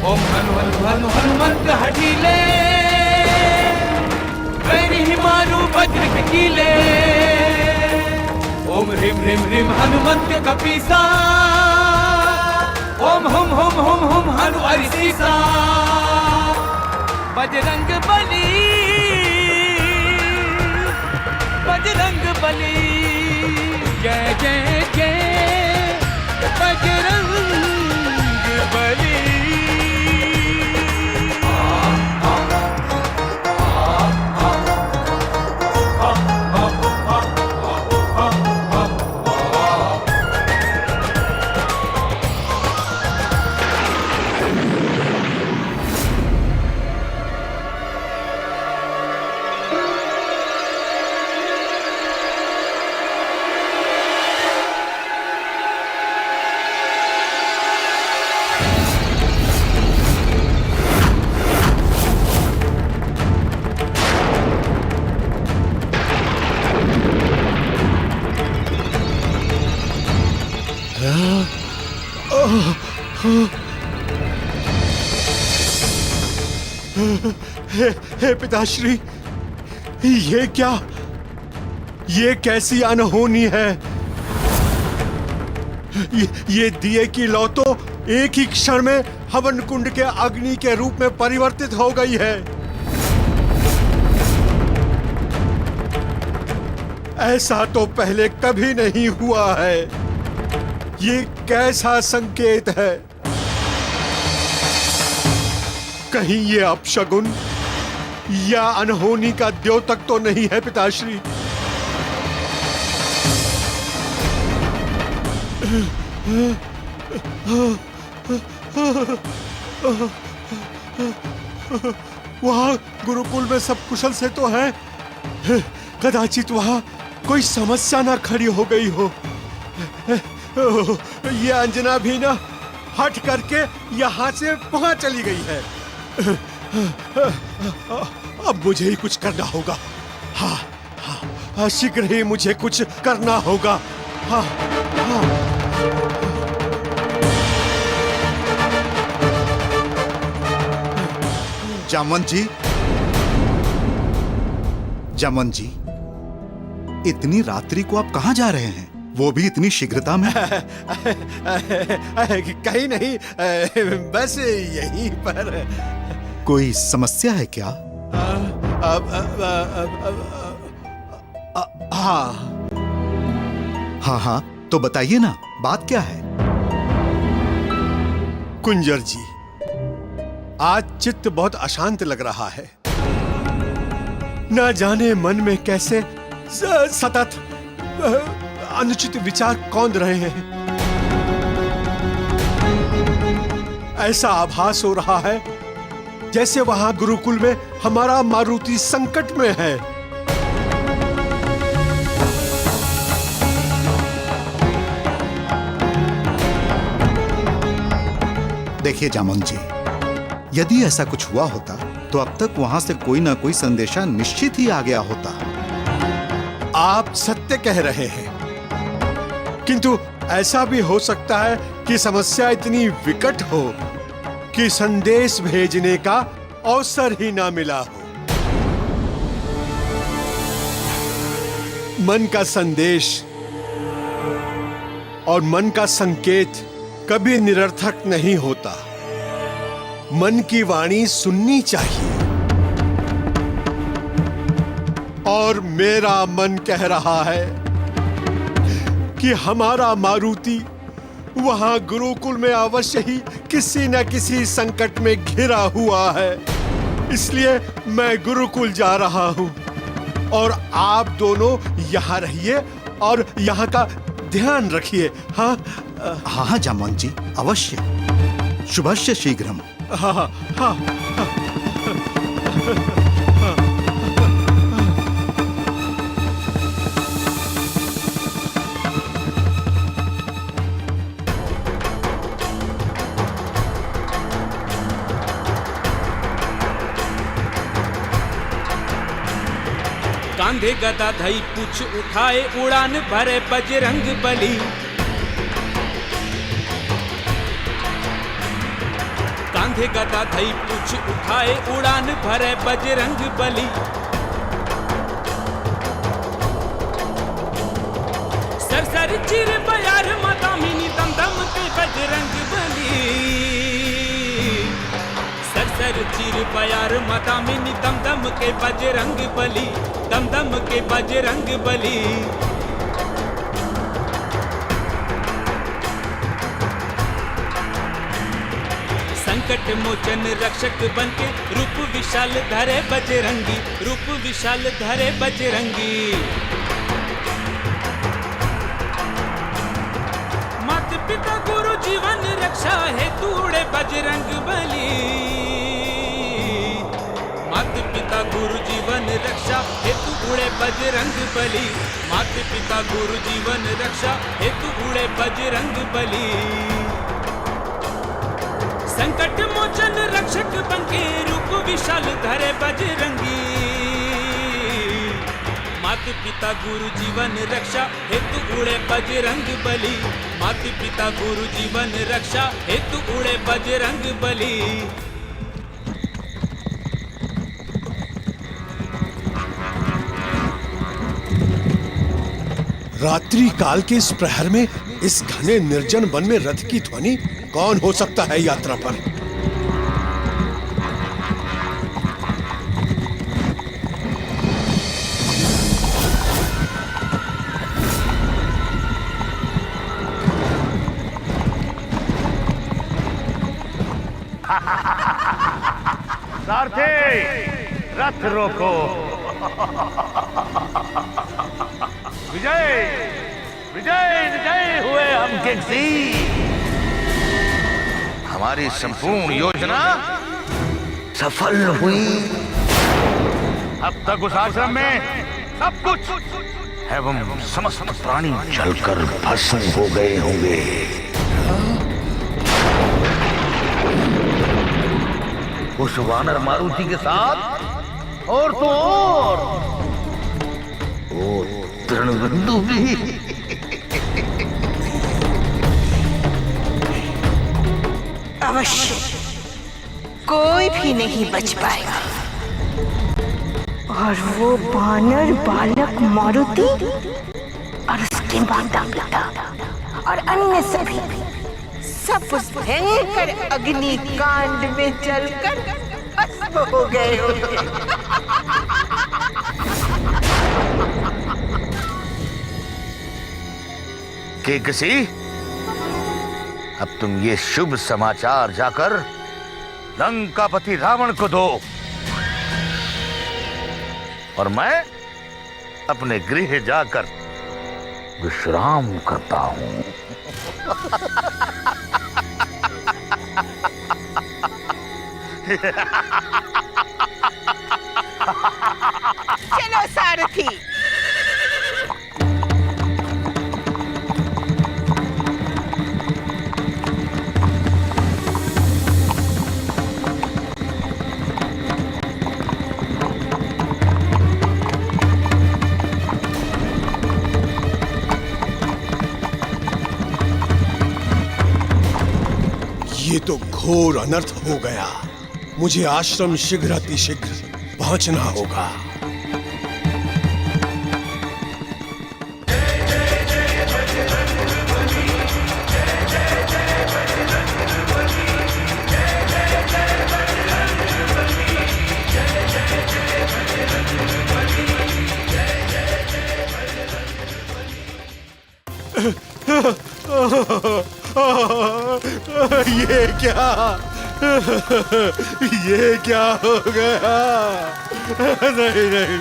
ओम हनु हनु हनु Hanumant हठीले, vary ही मारू वज्र के कीले। ओम ह्रीम ह्रीम ह्रीम हनुमंत कपीसा, ओम हुम हुम हुम हुम हनु अरिसीसा। बजरंग बली, बजरंग बली, जय जय जय बजरंग बली। हे पिताश्री, ये क्या, ये कैसी अनहोनी है। ये दिए की लौ तो एक ही क्षण में हवन कुंड के अग्नि के रूप में परिवर्तित हो गई है। ऐसा तो पहले कभी नहीं हुआ है। ये कैसा संकेत है? कहीं ये अपशगुन या अनहोनी का द्योतक तो नहीं है पिताश्री? वहां गुरुकुल में सब कुशल से तो है, कदाचित वहां कोई समस्या ना खड़ी हो गई हो। ये अंजना भी ना हट करके यहां से वहां चली गई है। अब मुझे ही कुछ करना होगा। हाँ हाँ, शीघ्र ही मुझे कुछ करना होगा। हाँ हाँ। जामवंत जी, जामवंत जी, इतनी रात्रि को आप कहां जा रहे हैं, वो भी इतनी शीघ्रता में? कहीं नहीं, बस यहीं पर। कोई समस्या है क्या? हाँ हाँ हाँ, तो बताइए ना, बात क्या है? कुंजर जी, आज चित्त बहुत अशांत लग रहा है। न जाने मन में कैसे सतत अनुचित विचार कौंध रहे हैं। ऐसा आभास हो रहा है जैसे वहां गुरुकुल में हमारा मारुति संकट में है। देखिए जामवंत जी, यदि ऐसा कुछ हुआ होता तो अब तक वहां से कोई ना कोई संदेशा निश्चित ही आ गया होता। आप सत्य कह रहे हैं, किंतु ऐसा भी हो सकता है कि समस्या इतनी विकट हो कि संदेश भेजने का अवसर ही ना मिला हो। मन का संदेश और मन का संकेत कभी निरर्थक नहीं होता। मन की वाणी सुननी चाहिए। और मेरा मन कह रहा है कि हमारा मारुति वहां गुरुकुल में अवश्य ही किसी न किसी संकट में घिरा हुआ है। इसलिए मैं गुरुकुल जा रहा हूं और आप दोनों यहां रहिए और यहां का ध्यान रखिए। हाँ हाँ हाँ जामवंत जी, अवश्य। शुभस्य शीघ्रम। हाँ हाँ हाँ। कांधे गदा धई पूछ उठाए, उड़ान भरे बजरंग बली। कांधे गदा धई पूछ उठाए उड़ान भरे बजरंग बली। सरसर चिर बयार मदामिनी दम दम के बजरंग बली। सरसर चिर बयार मदामिनी दम दम के बजरंग बली, दम दम के बजरंग बली। संकट मोचन रक्षक बनके रूप विशाल धरे बजरंगी, रूप विशाल धरे बजरंगी। माता पिता गुरु जीवन रक्षा हेतु उड़े बजरंग बली। माता पिता गुरु जीवन रक्षा हेतु उड़े बजरंग बली। माता पिता गुरु जीवन रक्षा हेतु उड़े बजरंग बली। संकट मोचन रक्षक बनके रूप विशाल धरे बजरंगी। माता पिता गुरु जीवन रक्षा हेतु उड़े बजरंग बली। माता पिता गुरु जीवन रक्षा हेतु उड़े बजरंग बली। रात्रि काल के इस प्रहर में इस घने निर्जन वन में रथ की ध्वनि कौन हो सकता है यात्रा पर? सारथी, रथ रोको। विजय विजय विजय हुए हम किंगसी। हमारी संपूर्ण योजना सफल हुई। अब तक उस आश्रम में सब कुछ एवं समस्त प्राणी जलकर भस्म हो गए होंगे। उस वानर मारुति के साथ और तो और वो तृणबंधु भी। अवश्य कोई भी नहीं बच पाएगा। और वो वानर बालक मारुति और उसके माता पिता और अन्य सभी सब उस भयंकर अग्नि कांड में जलकर भस्म हो गए होंगे। किंगसी, अब तुम ये शुभ समाचार जाकर लंकापति रावण को दो और मैं अपने गृह जाकर विश्राम करता हूं। चलो सारथी। ये तो घोर अनर्थ हो गया। मुझे आश्रम शीघ्र अतिशीघ्र पहुंचना होगा। ये क्या? ये क्या हो गया? नहीं नहीं नहीं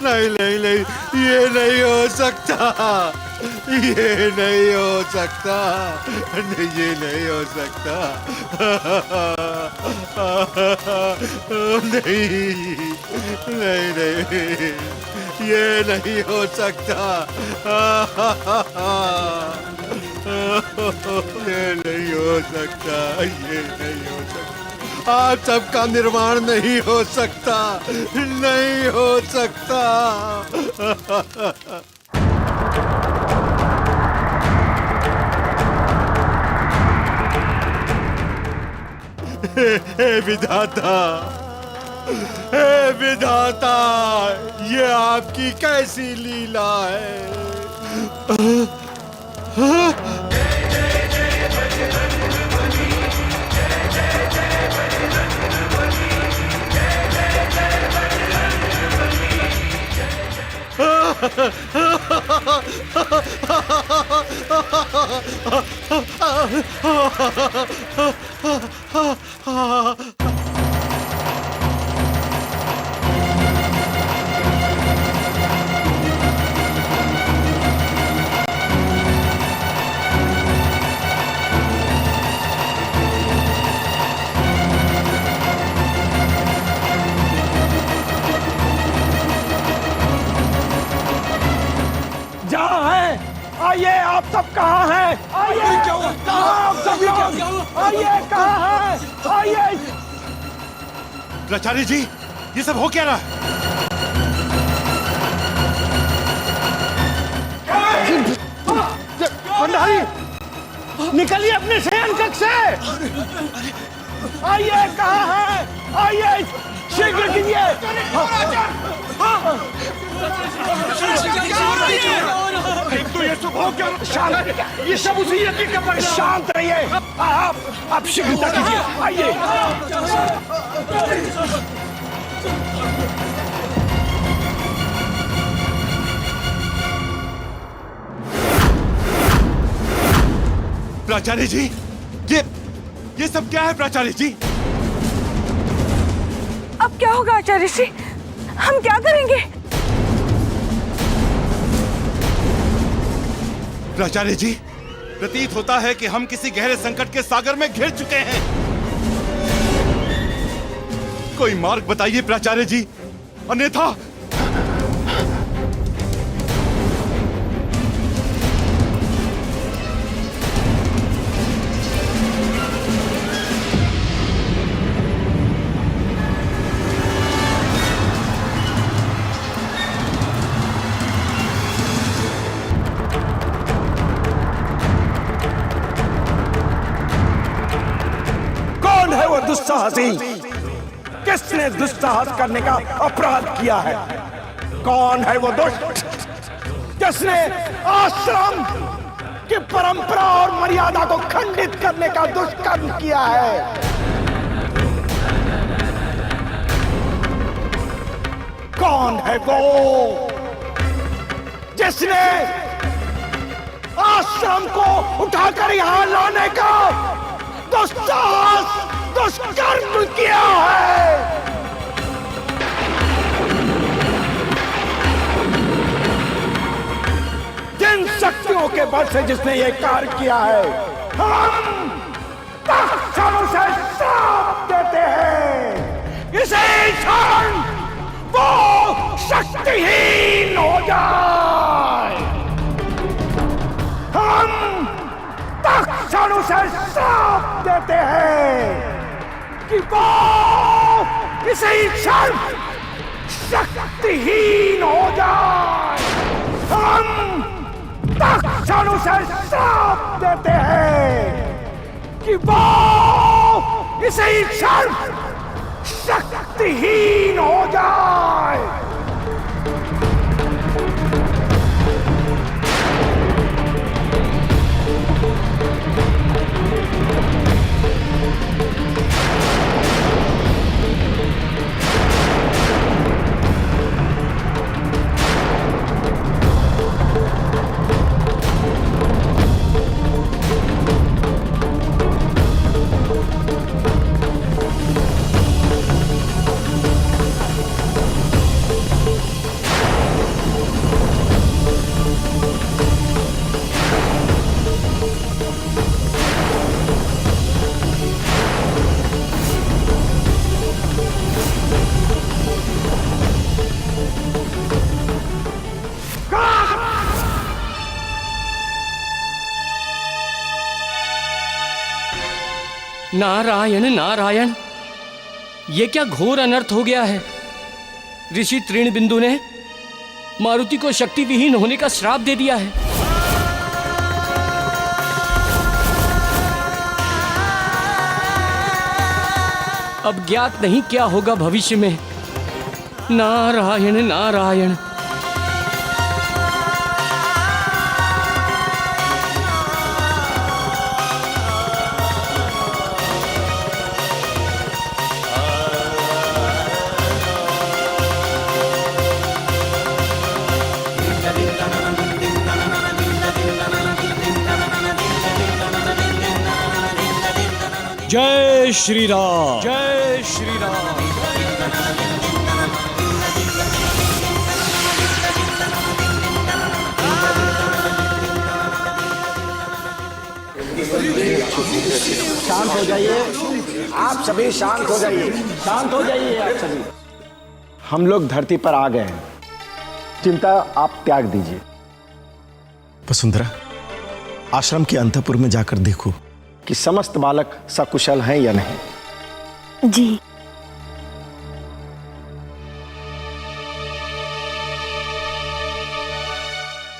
नहीं नहीं नहीं, ये नहीं हो सकता। ये नहीं हो सकता। नहीं, ये नहीं हो सकता। नहीं नहीं नहीं, ये नहीं हो सकता। ये नहीं हो सकता। ये नहीं हो सकता। आज सबका निर्माण नहीं हो सकता। नहीं हो सकता। हे विधाता, हे विधाता, ये आपकी कैसी लीला है। आइए, आप सब कहाँ हैं? आइए, कहाँ आप सब लोग? आइए, कहाँ हैं? आइए। प्राचार्य जी, ये सब हो क्या रहा है? भंडारी, निकलिए अपने शयन कक्ष से। आइए, कहाँ हैं? आइए, शीघ्र कीजिए। तो ये सब हो क्या? शांत, ये सब उसी यज्ञ का परिणाम। शांत रहिए, आप शीघ्रता कीजिए। आइए। प्राचार्य जी, ये सब क्या है प्राचार्य जी? अब क्या होगा आचार्य श्री? हम क्या करेंगे? प्राचार्य जी, प्रतीत होता है कि हम किसी गहरे संकट के सागर में घिर चुके हैं। कोई मार्ग बताइए प्राचार्य जी, अन्यथा। दुस्साहसी, किसने दुस्साहस करने का अपराध किया है? कौन है वो दुष्ट जिसने आश्रम की परंपरा और मर्यादा को खंडित करने का दुष्कर्म किया है? कौन है वो जिसने आश्रम को उठाकर यहां लाने का दुस्साहस, दुष्कर्म किया है? जिन शक्तियों के बल से जिसने ये कार्य किया है, हम तत्क्षण उसे श्राप देते हैं। इसे क्षण वो शक्तिहीन हो जाए। हम तत्क्षण उसे श्राप देते हैं कि वो इसी क्षण शक्तिहीन हो जाए। हम तत्क्षण उसे श्राप देते हैं कि वो इसी क्षण शक्तिहीन हो जाए। नारायण नारायण, ये क्या घोर अनर्थ हो गया है। ऋषि तृणबिंदु ने मारुति को शक्ति विहीन होने का श्राप दे दिया है। अब ज्ञात नहीं क्या होगा भविष्य में। नारायण नारायण। जय श्री राम, जय श्री राम। शांत हो जाइए, आप सभी शांत हो जाइए, शांत हो जाइए आप सभी। हम लोग धरती पर आ गए हैं, चिंता आप त्याग दीजिए। वसुंधरा, आश्रम के अंतःपुर में जाकर देखो कि समस्त बालक सकुशल हैं या नहीं। जी।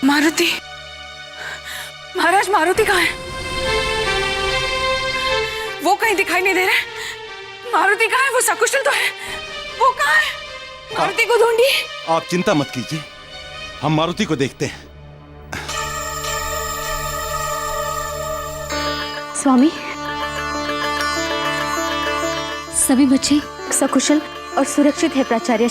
मारुति, महाराज मारुति कहाँ है? वो कहीं दिखाई नहीं दे रहे। मारुति कहाँ है? वो सकुशल तो है, वो कहाँ है? मारुति को ढूंढिए। आप चिंता मत कीजिए, हम मारुति को देखते हैं। स्वामी, सभी बच्चे सकुशल और सुरक्षित है प्राचार्य।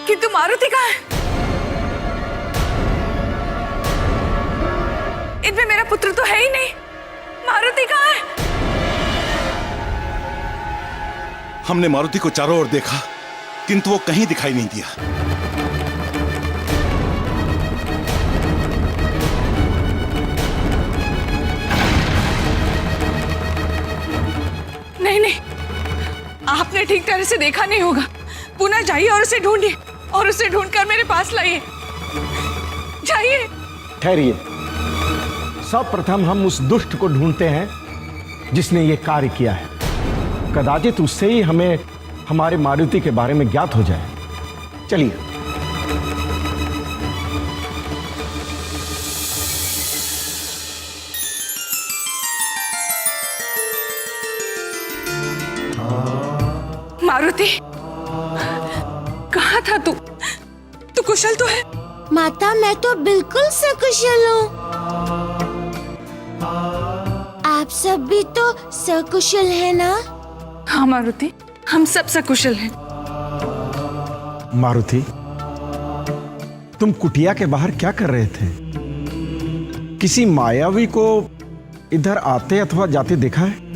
किंतु मारुति कहाँ है? इनमें मेरा पुत्र तो है ही नहीं। मारुति कहाँ है? हमने मारुति को चारों ओर देखा, किंतु वो कहीं दिखाई नहीं दिया। नहीं नहीं, आपने ठीक तरह से देखा नहीं होगा। पुनः जाइए और उसे ढूंढिए, और उसे ढूंढकर मेरे पास लाइए। जाइए। ठहरिए, सर्वप्रथम हम उस दुष्ट को ढूंढते हैं जिसने ये कार्य किया है। कदाचित उससे ही हमें हमारे मारुति के बारे में ज्ञात हो जाए। चलिए। मारुति, कहाँ था तू? तू कुशल तो है? माता, मैं तो बिल्कुल सकुशल हूँ। आप सब भी तो सकुशल है ना? हाँ मारुति, हम सब सकुशल हैं। मारुति, तुम कुटिया के बाहर क्या कर रहे थे? किसी मायावी को इधर आते अथवा जाते देखा है?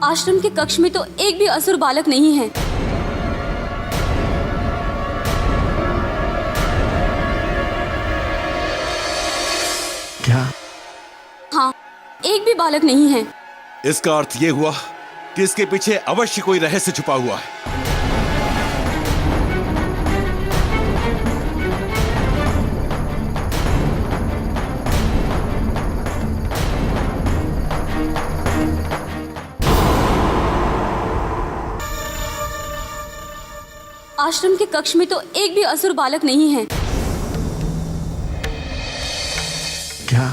आश्रम के कक्ष में तो एक भी असुर बालक नहीं है। क्या? हाँ, एक भी बालक नहीं है। इसका अर्थ ये हुआ कि इसके पीछे अवश्य कोई रहस्य छुपा हुआ है। आश्रम के कक्ष में तो एक भी असुर बालक नहीं है। क्या?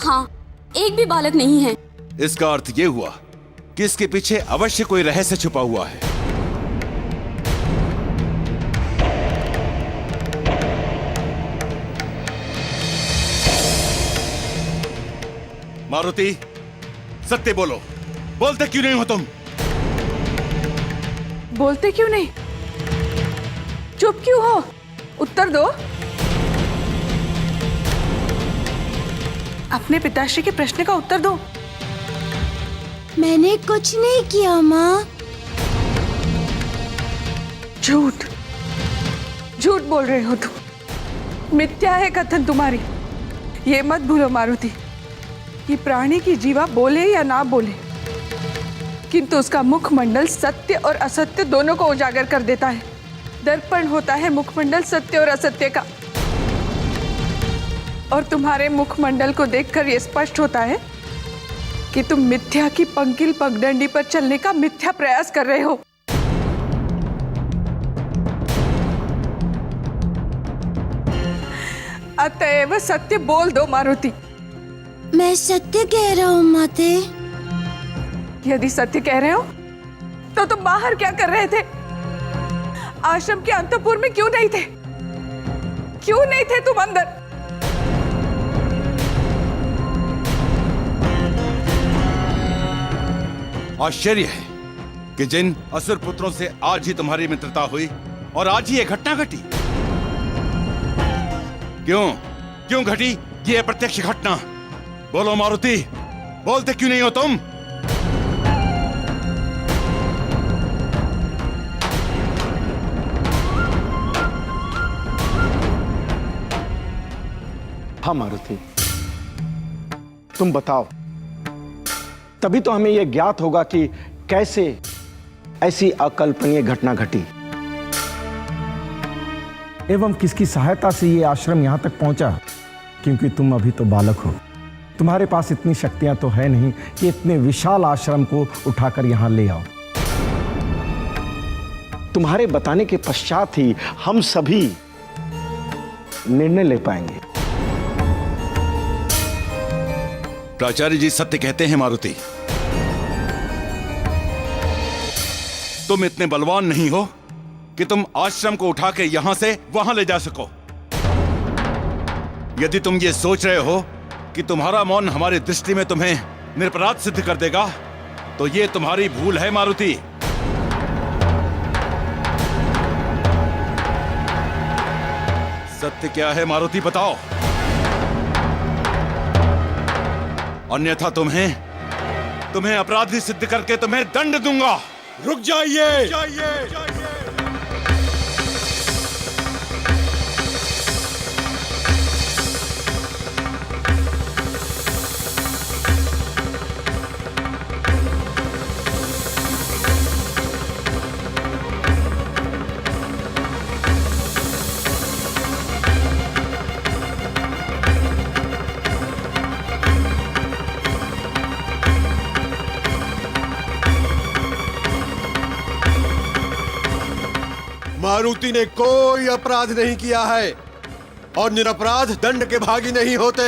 हाँ, एक भी बालक नहीं है। इसका अर्थ ये हुआ कि इसके पीछे अवश्य कोई रहस्य छुपा हुआ है। मारुति, सत्य बोलो, बोलते क्यों नहीं हो तुम? बोलते क्यों नहीं? चुप क्यों हो? उत्तर दो। अपने पिताश्री के प्रश्न का उत्तर दो। मैंने कुछ नहीं किया माँ। झूठ, झूठ बोल रहे हो तुम। मिथ्या है कथन तुम्हारी। ये मत भूलो मारुति, कि प्राणी की जीवा बोले या ना बोले, किंतु उसका मुखमंडल सत्य और असत्य दोनों को उजागर कर देता है। दर्पण होता है मुखमंडल सत्य और असत्य का। और तुम्हारे मुखमंडल को देखकर यह स्पष्ट होता है कि तुम मिथ्या की पंकिल पगडंडी पर चलने का मिथ्या प्रयास कर रहे हो। अतएव सत्य बोल दो मारुति। मैं सत्य कह रहा हूँ माते। यदि सत्य कह रहे हो तो तुम बाहर क्या कर रहे थे? आश्रम के अंतपुर में क्यों नहीं थे? क्यों नहीं थे तुम अंदर? आश्चर्य है कि जिन असुर पुत्रों से आज ही तुम्हारी मित्रता हुई और आज ही ये घटना घटी। क्यों घटी ये प्रत्यक्ष घटना? बोलो मारुति, बोलते क्यों नहीं हो तुम? हाँ मारुति, तुम बताओ, तभी तो हमें यह ज्ञात होगा कि कैसे ऐसी अकल्पनीय घटना घटी एवं किसकी सहायता से ये आश्रम यहां तक पहुंचा। क्योंकि तुम अभी तो बालक हो, तुम्हारे पास इतनी शक्तियां तो है नहीं कि इतने विशाल आश्रम को उठाकर यहां ले आओ। तुम्हारे बताने के पश्चात ही हम सभी निर्णय ले पाएंगे। प्राचार्य जी सत्य कहते हैं मारुति। तुम इतने बलवान नहीं हो कि तुम आश्रम को उठा के यहां से वहां ले जा सको। यदि तुम ये सोच रहे हो कि तुम्हारा मौन हमारी दृष्टि में तुम्हें निरपराध सिद्ध कर देगा, तो ये तुम्हारी भूल है मारुति। सत्य क्या है मारुति, बताओ, अन्यथा तुम्हें अपराधी सिद्ध करके तुम्हें दंड दूंगा। रुक जाइए। मारुति ने कोई अपराध नहीं किया है और निरपराध दंड के भागी नहीं होते।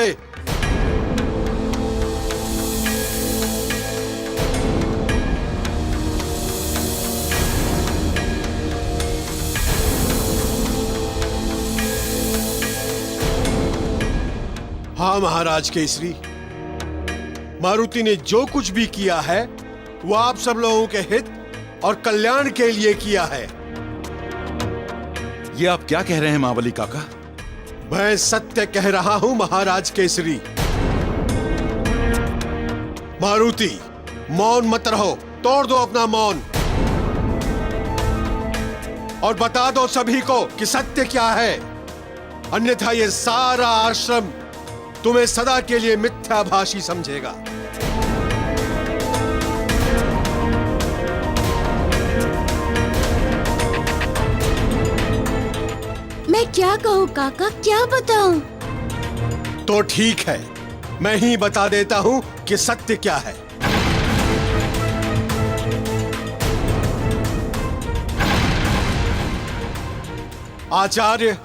हाँ महाराज केसरी, मारुति ने जो कुछ भी किया है वो आप सब लोगों के हित और कल्याण के लिए किया है। ये आप क्या कह रहे हैं महाबली काका? मैं सत्य कह रहा हूं महाराज केसरी। मारुति, मौन मत रहो, तोड़ दो अपना मौन और बता दो सभी को कि सत्य क्या है। अन्यथा ये सारा आश्रम तुम्हें सदा के लिए मिथ्याभाषी समझेगा। मैं क्या कहूँ काका, क्या बताऊं? तो ठीक है, मैं ही बता देता हूं कि सत्य क्या है। आचार्य,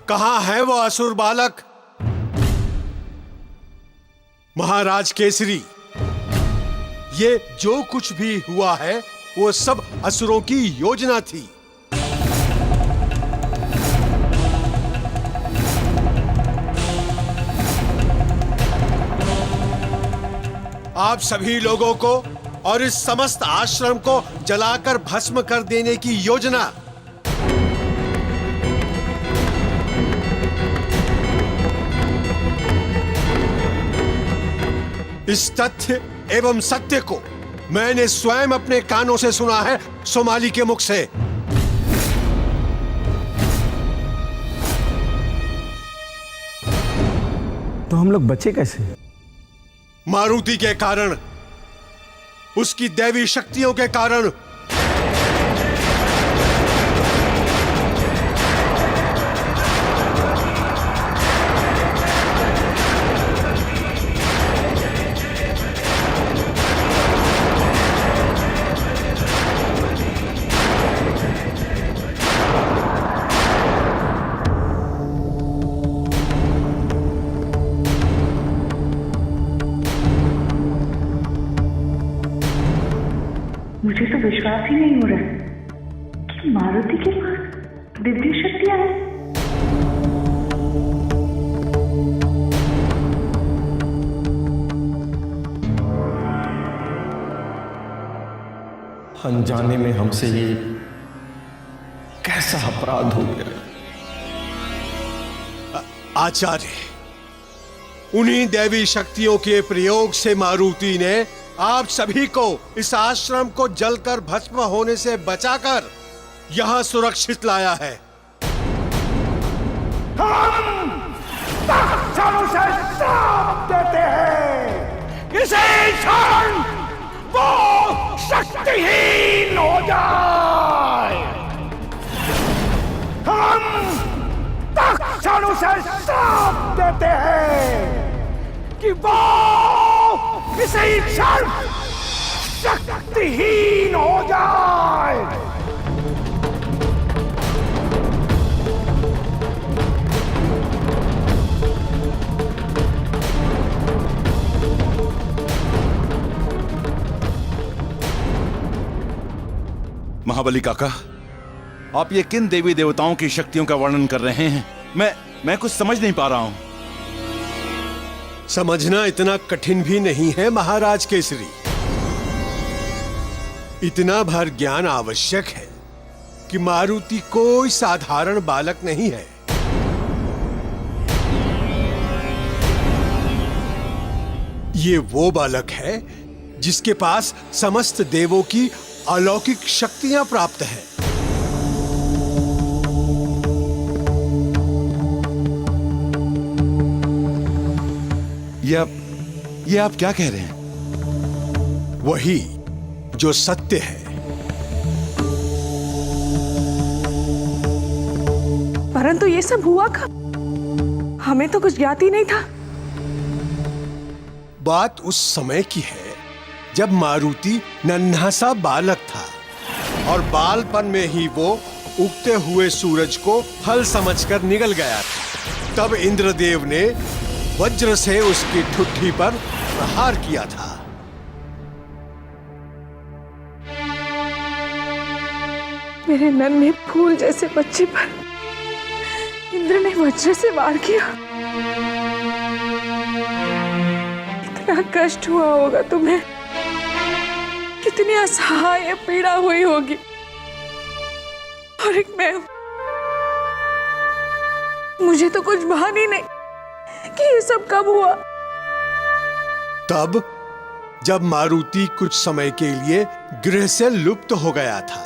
कहां है वो असुर बालक? महाराज केसरी, ये जो कुछ भी हुआ है वो सब असुरों की योजना थी। आप सभी लोगों को और इस समस्त आश्रम को जलाकर भस्म कर देने की योजना। इस तथ्य एवं सत्य को मैंने स्वयं अपने कानों से सुना है, सोमाली के मुख से। तो हम लोग बचे कैसे? मारुति के कारण, उसकी दैवी शक्तियों के कारण। मुझे तो विश्वास ही नहीं हो रहा कि मारुति के पास दिव्य शक्तियां हैं। अनजाने में हमसे ये कैसा अपराध हो गया। आचार्य, उन्हीं दैवी शक्तियों के प्रयोग से मारुति ने आप सभी को इस आश्रम को जलकर भस्म होने से बचाकर यहां सुरक्षित लाया है। हम तत्क्षण से श्राप देते हैं, इसे क्षण वो शक्तिहीन हो जाए। हम तत्क्षण से श्राप देते हैं कि वो इसी क्षण शक्तिहीन हो जाए। महाबली काका, आप ये किन देवी देवताओं की शक्तियों का वर्णन कर रहे हैं? मैं कुछ समझ नहीं पा रहा हूं। समझना इतना कठिन भी नहीं है महाराज केसरी। इतना भर ज्ञान आवश्यक है कि मारुति कोई साधारण बालक नहीं है। ये वो बालक है जिसके पास समस्त देवों की अलौकिक शक्तियां प्राप्त है। ये आप क्या कह रहे हैं? वही जो सत्य है। परंतु ये सब हुआ कब? हमें तो कुछ ज्ञात ही नहीं था। बात उस समय की है जब मारुति नन्हा सा बालक था और बालपन में ही वो उगते हुए सूरज को फल समझकर निगल गया था। तब इंद्रदेव ने वज्र से उसकी ठुड्डी पर प्रहार किया था। मेरे नन्हे फूल जैसे बच्चे पर इंद्र ने वज्र से वार किया। कितना कष्ट हुआ होगा तुम्हें, कितनी असहाय पीड़ा हुई होगी। और एक मैं, मुझे तो कुछ भान ही नहीं कि ये सब कब हुआ। तब जब मारुति कुछ समय के लिए गृह से लुप्त हो गया था,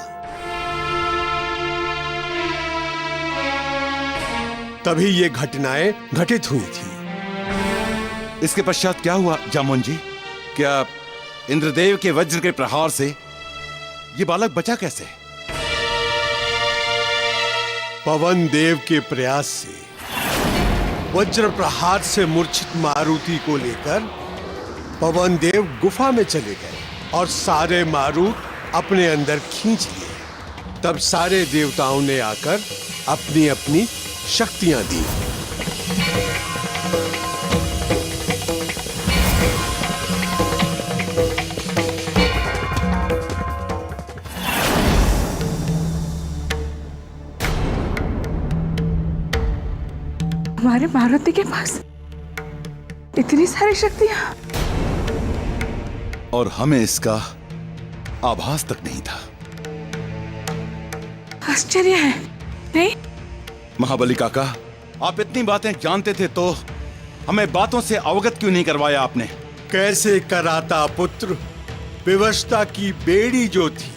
तभी ये घटनाएं घटित हुई थी। इसके पश्चात क्या हुआ जामुन जी? क्या इंद्रदेव के वज्र के प्रहार से ये बालक बचा कैसे? पवन देव के प्रयास से वज्र प्रहार से मूर्छित मारुति को लेकर पवन देव गुफा में चले गए और सारे मारुत अपने अंदर खींच लिए। तब सारे देवताओं ने आकर अपनी अपनी शक्तियां दी। हमारे मारुति के पास इतनी सारी शक्तियां, और हमें इसका आभास तक नहीं था। आश्चर्य है, नहीं? महाबली काका, आप इतनी बातें जानते थे तो हमें बातों से अवगत क्यों नहीं करवाया आपने? कैसे कराता पुत्र, विवशता की बेड़ी जो थी।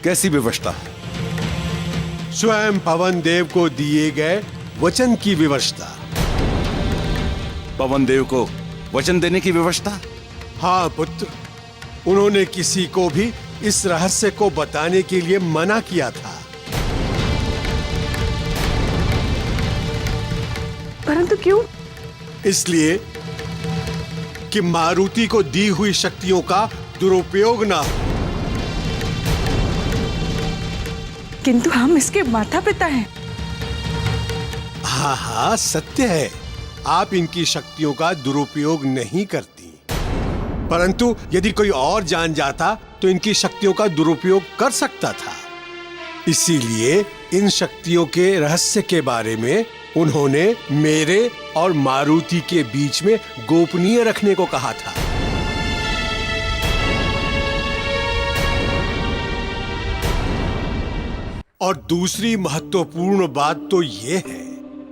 कैसी विवशता? स्वयं पवन देव को दिए गए वचन की विवशता। पवन देव को वचन देने की विवशता? हाँ पुत्र, उन्होंने किसी को भी इस रहस्य को बताने के लिए मना किया था। परंतु क्यों? इसलिए कि मारुति को दी हुई शक्तियों का दुरुपयोग ना हो। किंतु हम इसके माता पिता हैं। हाँ हाँ, सत्य है, आप इनकी शक्तियों का दुरुपयोग नहीं करती, परंतु यदि कोई और जान जाता तो इनकी शक्तियों का दुरुपयोग कर सकता था। इसीलिए इन शक्तियों के रहस्य के बारे में उन्होंने मेरे और मारुति के बीच में गोपनीय रखने को कहा था। और दूसरी महत्वपूर्ण बात तो यह है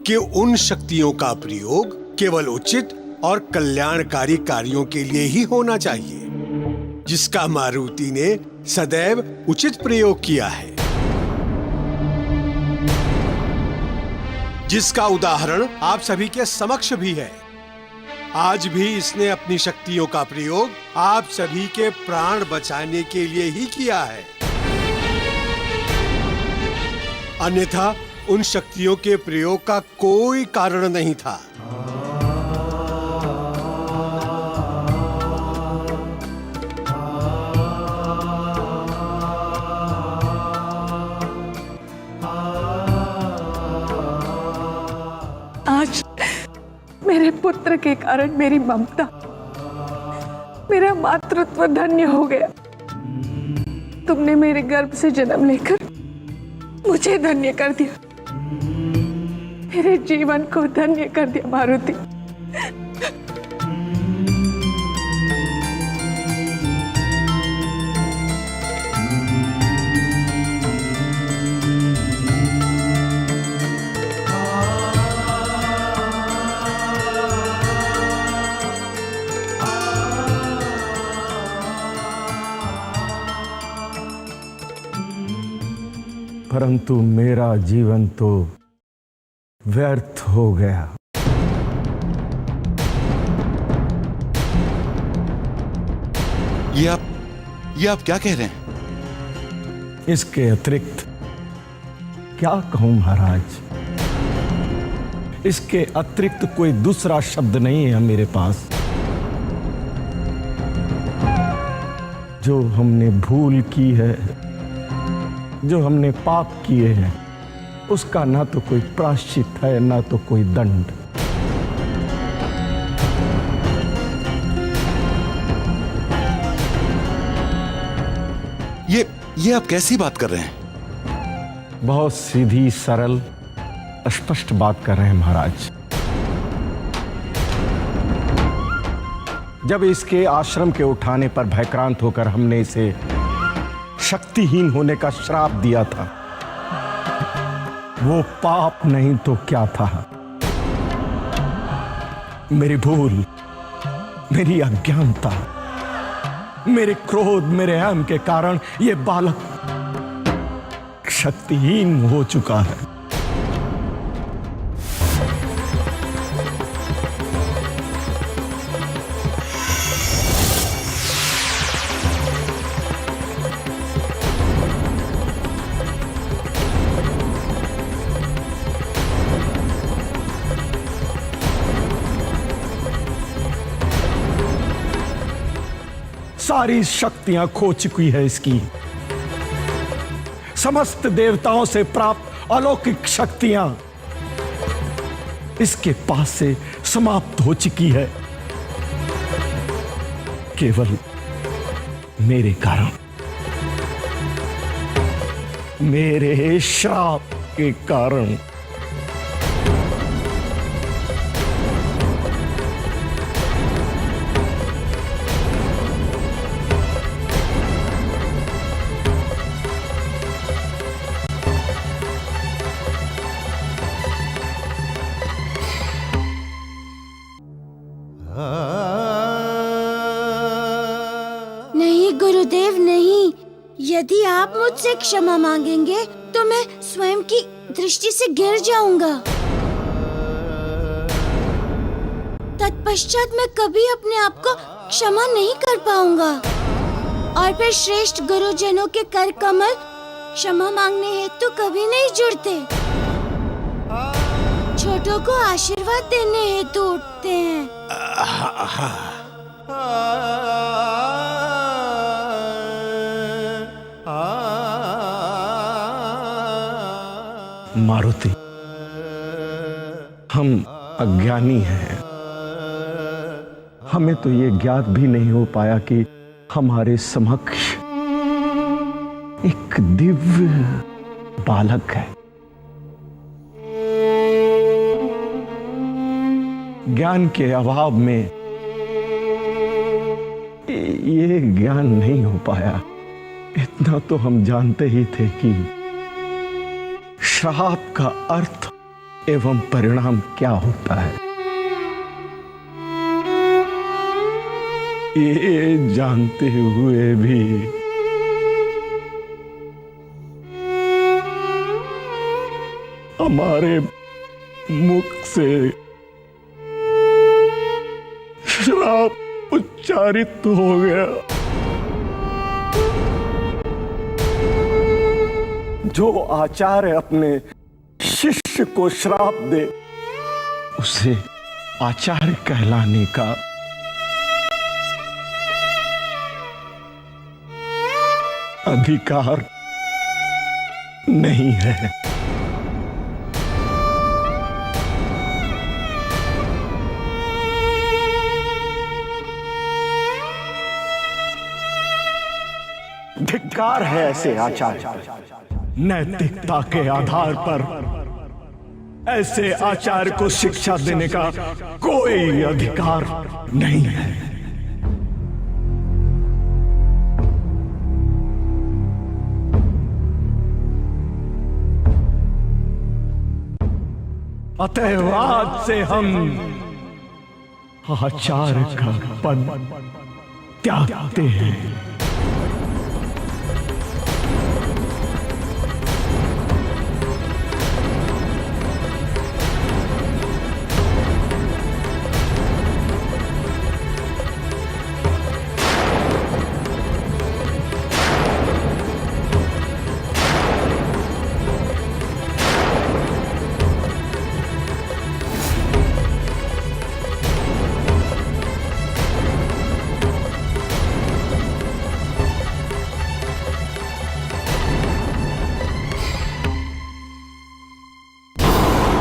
कि उन शक्तियों का प्रयोग केवल उचित और कल्याणकारी कार्यों के लिए ही होना चाहिए, जिसका मारुति ने सदैव उचित प्रयोग किया है, जिसका उदाहरण आप सभी के समक्ष भी है। आज भी इसने अपनी शक्तियों का प्रयोग आप सभी के प्राण बचाने के लिए ही किया है, अन्यथा उन शक्तियों के प्रयोग का कोई कारण नहीं था। आज मेरे पुत्र के कारण मेरी ममता, मेरा मातृत्व धन्य हो गया। तुमने मेरे गर्भ से जन्म लेकर मुझे धन्य कर दिया, मेरे जीवन को धन्य कर दिया मारुति। परंतु मेरा जीवन तो व्यर्थ हो गया। ये आप क्या कह रहे हैं? इसके अतिरिक्त क्या कहूं महाराज? इसके अतिरिक्त कोई दूसरा शब्द नहीं है मेरे पास। जो हमने भूल की है, जो हमने पाप किए हैं, उसका ना तो कोई प्रायश्चित है ना तो कोई दंड। ये आप कैसी बात कर रहे हैं? बहुत सीधी, सरल, स्पष्ट बात कर रहे हैं महाराज। जब इसके आश्रम के उठाने पर भयक्रांत होकर हमने इसे शक्तिहीन होने का श्राप दिया था, वो पाप नहीं तो क्या था? मेरी भूल, मेरी अज्ञानता, मेरे क्रोध, मेरे अहम के कारण ये बालक शक्तिहीन हो चुका है। सारी शक्तियां खो चुकी है इसकी। समस्त देवताओं से प्राप्त अलौकिक शक्तियां इसके पास से समाप्त हो चुकी है, केवल मेरे कारण, मेरे श्राप के कारण। नहीं गुरुदेव नहीं, यदि आप मुझसे क्षमा मांगेंगे तो मैं स्वयं की दृष्टि से गिर जाऊंगा। तत्पश्चात मैं कभी अपने आप को क्षमा नहीं कर पाऊंगा और फिर श्रेष्ठ गुरुजनों के कर कमल क्षमा मांगने हेतु कभी नहीं जुड़ते। छोटों को आशीर्वाद देने हेतु उठते हैं। मारुति, हम अज्ञानी हैं, हमें तो ये ज्ञात भी नहीं हो पाया कि हमारे समक्ष एक दिव्य बालक है। ज्ञान के अभाव में ये ज्ञान नहीं हो पाया। इतना तो हम जानते ही थे कि श्राप का अर्थ एवं परिणाम क्या होता है। ये जानते हुए भी हमारे मुख से श्राप उच्चारित हो गया। जो आचार्य अपने शिष्य को श्राप दे उसे आचार्य कहलाने का अधिकार नहीं है। धिक्कार है ऐसे आचार्य। नैतिकता के आधार पर ऐसे आचार्य को शिक्षा देने का कोई अधिकार नहीं है। अतएव आज से हम आचार्य का पद त्यागते हैं।